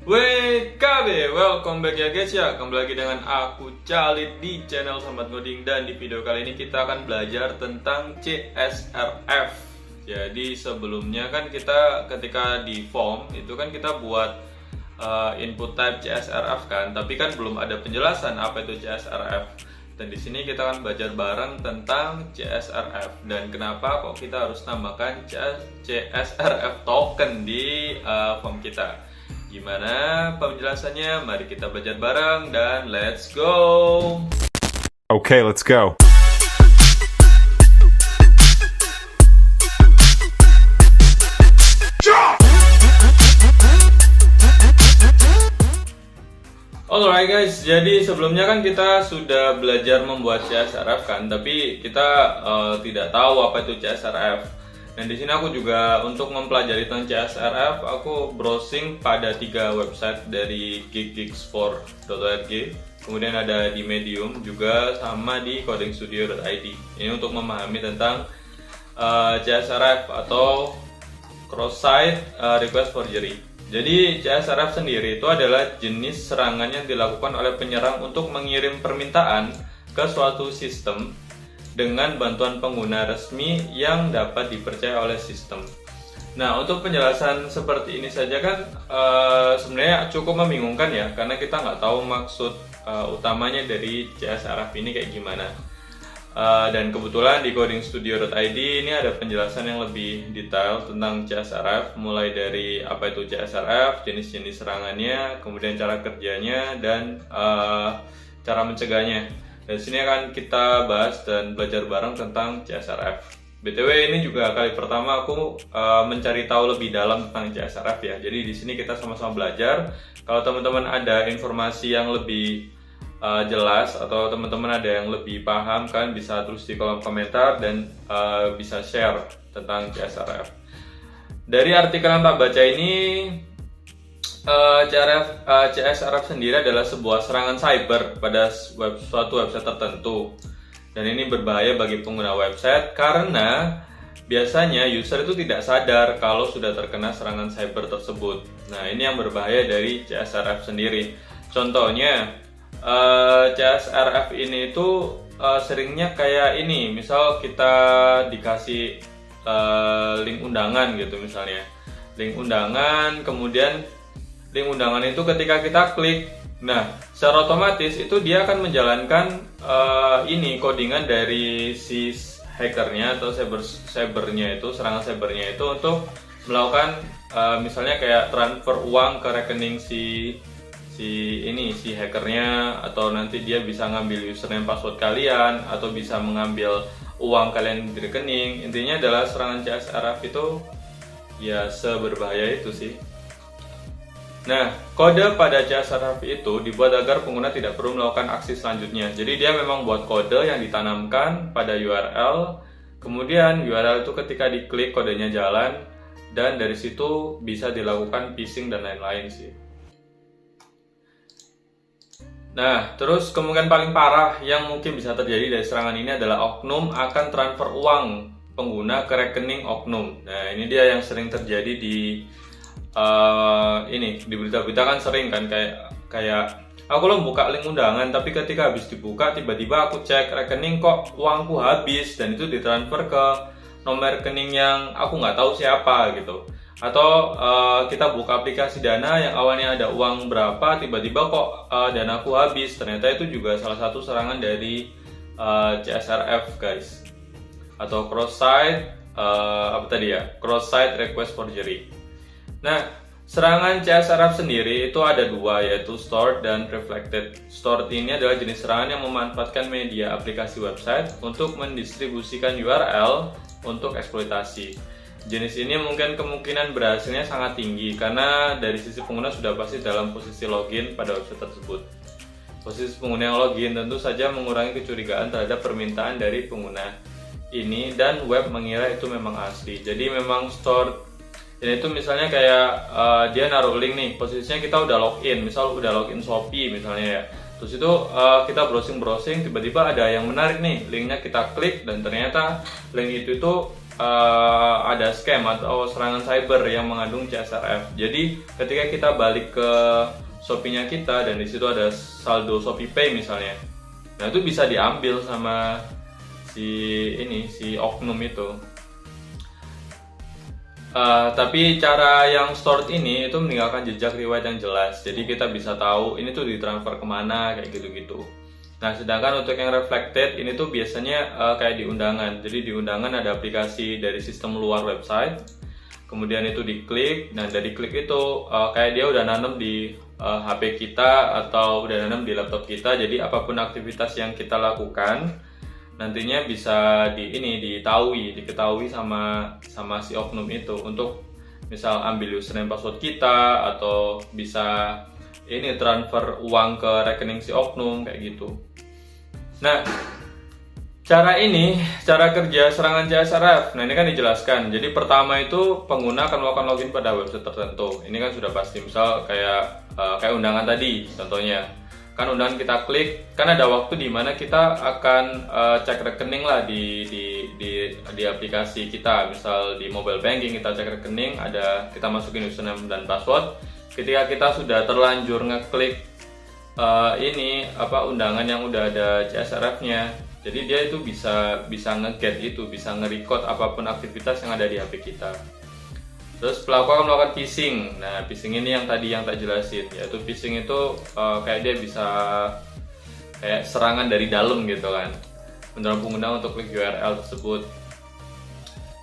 WKB, welcome back ya guys ya. Kembali lagi dengan aku Calit di channel Sambat Ngoding. Dan di video kali ini kita akan belajar tentang CSRF. Jadi sebelumnya kan kita ketika di form itu kan kita buat input type CSRF kan, tapi kan belum ada penjelasan apa itu CSRF. Dan di sini kita akan belajar bareng tentang CSRF dan kenapa kok kita harus tambahkan CSRF token di form kita. Gimana penjelasannya? Mari kita belajar bareng dan let's go! Okay, let's go. Alright guys, jadi sebelumnya kan kita sudah belajar membuat CSRF kan, tapi kita tidak tahu apa itu CSRF. Dan di sini aku juga untuk mempelajari tentang CSRF, aku browsing pada 3 website dari geekgeeks4.org, kemudian ada di Medium juga sama di codingstudio.id. Ini untuk memahami tentang CSRF atau cross-site request forgery. Jadi CSRF sendiri itu adalah jenis serangan yang dilakukan oleh penyerang untuk mengirim permintaan ke suatu sistem dengan bantuan pengguna resmi yang dapat dipercaya oleh sistem. Nah, untuk penjelasan seperti ini saja kan sebenarnya cukup membingungkan ya, karena kita nggak tahu maksud utamanya dari CSRF ini kayak gimana. Dan kebetulan di codingstudio.id ini ada penjelasan yang lebih detail tentang CSRF, mulai dari apa itu CSRF, jenis-jenis serangannya, kemudian cara kerjanya, dan cara mencegahnya. Dan sini akan kita bahas dan belajar bareng tentang CSRF. BTW ini juga kali pertama aku mencari tahu lebih dalam tentang CSRF ya. Jadi di sini kita sama-sama belajar. Kalau teman-teman ada informasi yang lebih jelas atau teman-teman ada yang lebih paham kan bisa tulis di kolom komentar dan bisa share tentang CSRF. Dari artikel yang tak baca ini, CSRF sendiri adalah sebuah serangan cyber pada suatu website tertentu, dan ini berbahaya bagi pengguna website karena biasanya user itu tidak sadar kalau sudah terkena serangan cyber tersebut. Nah, ini yang berbahaya dari CSRF sendiri. Contohnya CSRF ini itu seringnya kayak ini, misal kita dikasih link undangan gitu misalnya, link undangan, kemudian link undangan itu ketika kita klik, nah secara otomatis itu dia akan menjalankan ini codingan dari si hackernya atau cybernya itu, serangan cybernya itu untuk melakukan misalnya kayak transfer uang ke rekening si hackernya, atau nanti dia bisa ngambil username password kalian, atau bisa mengambil uang kalian di rekening. Intinya adalah serangan CSRF itu ya seberbahaya itu sih. Nah, kode pada CSRF itu dibuat agar pengguna tidak perlu melakukan aksi selanjutnya. Jadi dia memang buat kode yang ditanamkan pada URL, kemudian URL itu ketika diklik kodenya jalan, dan dari situ bisa dilakukan phishing dan lain-lain sih. Nah, terus kemungkinan paling parah yang mungkin bisa terjadi dari serangan ini adalah oknum akan transfer uang pengguna ke rekening oknum. Nah, ini dia yang sering terjadi di ini di berita-berita kan sering kan kayak aku lo buka link undangan, tapi ketika habis dibuka tiba-tiba aku cek rekening kok uangku habis, dan itu ditransfer ke nomor rekening yang aku nggak tahu siapa gitu. Atau kita buka aplikasi Dana yang awalnya ada uang berapa, tiba-tiba kok danaku habis. Ternyata itu juga salah satu serangan dari CSRF guys, atau cross-site cross-site request forgery. Nah, serangan CSRF sendiri itu ada 2, yaitu stored dan reflected. Stored ini adalah jenis serangan yang memanfaatkan media aplikasi website untuk mendistribusikan URL untuk eksploitasi. Jenis ini mungkin kemungkinan berhasilnya sangat tinggi karena dari sisi pengguna sudah pasti dalam posisi login pada website tersebut. Posisi pengguna yang login tentu saja mengurangi kecurigaan terhadap permintaan dari pengguna ini, dan web mengira itu memang asli. Jadi memang stored ini itu misalnya kayak dia naruh link nih, posisinya kita udah login, misal udah login Shopee misalnya ya. Terus itu kita browsing, tiba-tiba ada yang menarik nih, linknya kita klik, dan ternyata link itu ada scam atau serangan cyber yang mengandung CSRF. Jadi ketika kita balik ke Shopee-nya kita dan di situ ada saldo ShopeePay misalnya, nah itu bisa diambil sama si oknum itu. Tapi cara yang stored ini itu meninggalkan jejak riwayat yang jelas, jadi kita bisa tahu ini tuh ditransfer kemana kayak gitu-gitu. Nah, sedangkan untuk yang reflected ini tuh biasanya kayak di undangan. Jadi di undangan ada aplikasi dari sistem luar website, kemudian itu diklik. Nah, dari klik itu kayak dia udah nanam di HP kita atau udah nanam di laptop kita. Jadi apapun aktivitas yang kita lakukan nantinya bisa diketahui sama si oknum itu, untuk misal ambil username password kita atau bisa transfer uang ke rekening si oknum kayak gitu. Nah, cara kerja serangan CSRF. Nah, ini kan dijelaskan. Jadi pertama itu pengguna akan melakukan login pada website tertentu. Ini kan sudah pasti, misal kayak undangan tadi contohnya. Kan undangan kita klik, kan ada waktu di mana kita akan cek rekening lah di aplikasi kita. Misal di mobile banking kita cek rekening, kita masukin username dan password. Ketika kita sudah terlanjur ngeklik undangan yang udah ada CSRF-nya, jadi dia itu bisa nge-get itu, bisa nge-record apapun aktivitas yang ada di HP kita. Terus pelaku akan melakukan phishing. Nah, phishing ini yang tadi yang tak jelasin, yaitu phishing itu kayak dia bisa kayak serangan dari dalam gitu kan, mendorong pengguna untuk klik URL tersebut.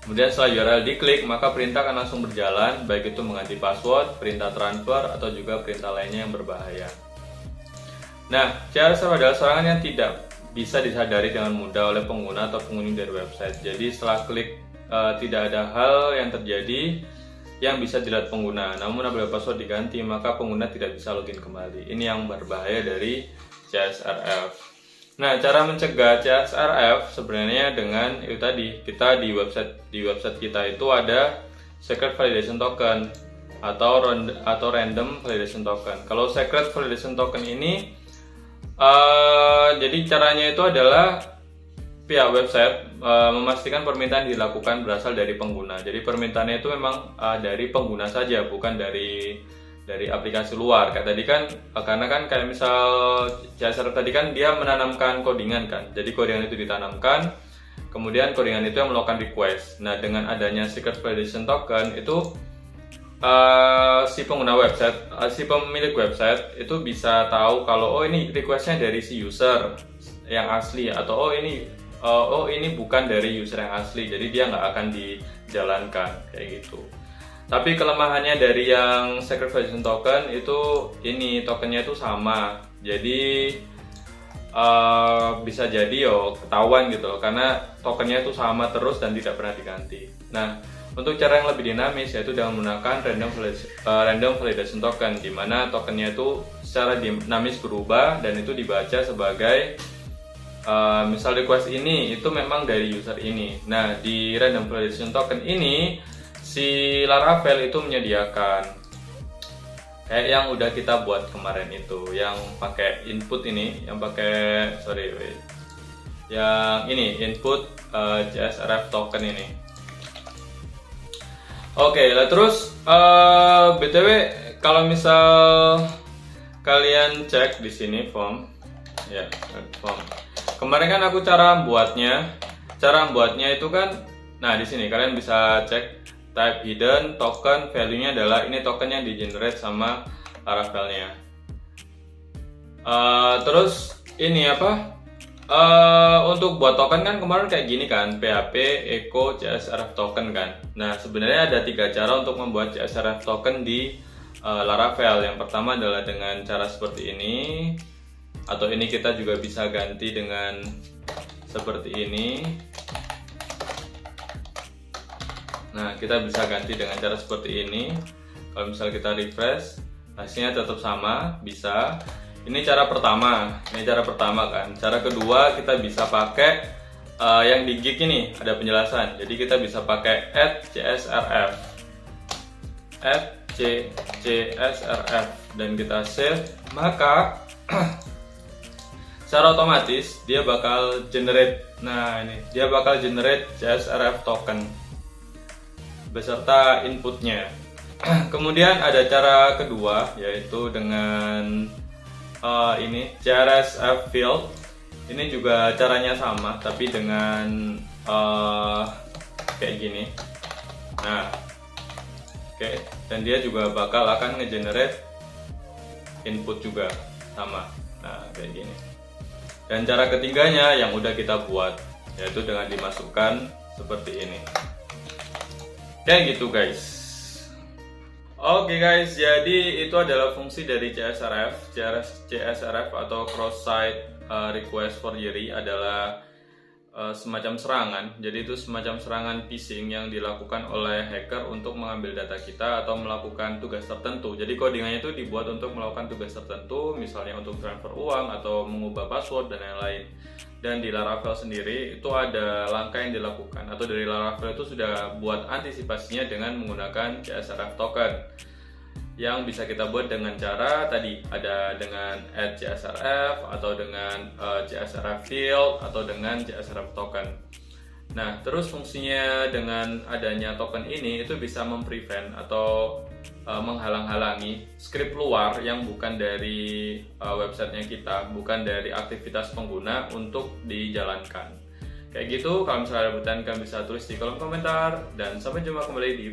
Kemudian setelah URL diklik, maka perintah akan langsung berjalan, baik itu mengganti password, perintah transfer, atau juga perintah lainnya yang berbahaya. Nah, CSRF adalah serangan yang tidak bisa disadari dengan mudah oleh pengguna atau pengunjung dari website. Jadi setelah klik tidak ada hal yang terjadi yang bisa dilihat pengguna. Namun apabila password diganti, maka pengguna tidak bisa login kembali. Ini yang berbahaya dari CSRF. Nah, cara mencegah CSRF sebenarnya dengan itu tadi, kita di website kita itu ada secret validation token atau random validation token. Kalau secret validation token ini jadi caranya itu adalah pihak website memastikan permintaan dilakukan berasal dari pengguna. Jadi permintaannya itu memang dari pengguna saja, bukan dari aplikasi luar. Kayak tadi kan, karena kan kayak misal CSRF tadi kan dia menanamkan codingan kan. Jadi codingan itu ditanamkan, kemudian codingan itu yang melakukan request. Nah, dengan adanya secret validation token itu si pengguna website, si pemilik website itu bisa tahu kalau ini requestnya dari si user yang asli, atau ini bukan dari user yang asli, jadi dia nggak akan dijalankan kayak gitu. Tapi kelemahannya dari yang secret validation token itu tokennya itu sama, jadi bisa jadi ketahuan gitu loh, karena tokennya itu sama terus dan tidak pernah diganti. Nah, untuk cara yang lebih dinamis yaitu dengan menggunakan random validation token, di mana tokennya itu secara dinamis berubah dan itu dibaca sebagai misal request ini itu memang dari user ini. Nah, di random validation token ini si Laravel itu menyediakan kayak yang udah kita buat kemarin itu, yang pakai input ini, yang pakai input CSRF token ini. Oke, lah terus BTW kalau misal kalian cek di sini form. Kemarin kan aku cara membuatnya itu kan, nah di sini kalian bisa cek type hidden token, value-nya adalah ini token yang di generate sama Laravel-nya. Terus ini untuk buat token kan kemarin kayak gini kan, PHP Echo CSRF token kan. Nah, sebenarnya ada 3 cara untuk membuat CSRF token di Laravel. Yang pertama adalah dengan cara seperti ini, atau ini kita juga bisa ganti dengan seperti ini. Nah, kita bisa ganti dengan cara seperti ini. Kalau misal kita refresh, hasilnya tetap sama, bisa. Ini cara pertama kan. Cara kedua kita bisa pakai yang di gig ini ada penjelasan. Jadi kita bisa pakai @csrf, @csrf dan kita save, maka secara otomatis dia bakal generate. Nah, ini dia bakal generate CSRF token. beserta inputnya. Kemudian ada cara kedua, yaitu dengan ini CSRF field. Ini juga caranya sama, tapi dengan kayak gini. Nah, oke, dan dia juga bakal akan ngegenerate input juga sama. Nah, kayak gini. Dan cara ketiganya yang udah kita buat, yaitu dengan dimasukkan seperti ini. Kayak gitu guys. Oke guys, jadi itu adalah fungsi dari CSRF. CSRF atau cross site request forgery adalah semacam serangan. Jadi itu semacam serangan phishing yang dilakukan oleh hacker untuk mengambil data kita atau melakukan tugas tertentu. Jadi codingannya itu dibuat untuk melakukan tugas tertentu, misalnya untuk transfer uang atau mengubah password dan lain-lain. Dan di Laravel sendiri itu ada langkah yang dilakukan, atau dari Laravel itu sudah buat antisipasinya dengan menggunakan CSRF token, yang bisa kita buat dengan cara tadi, ada dengan add CSRF atau dengan CSRF field atau dengan CSRF token. Nah, terus fungsinya dengan adanya token ini itu bisa memprevent atau menghalang-halangi script luar yang bukan dari websitenya kita, bukan dari aktivitas pengguna untuk dijalankan. Kayak gitu. Kalau misalnya ada pertanyaan, kalian bisa tulis di kolom komentar, dan sampai jumpa kembali di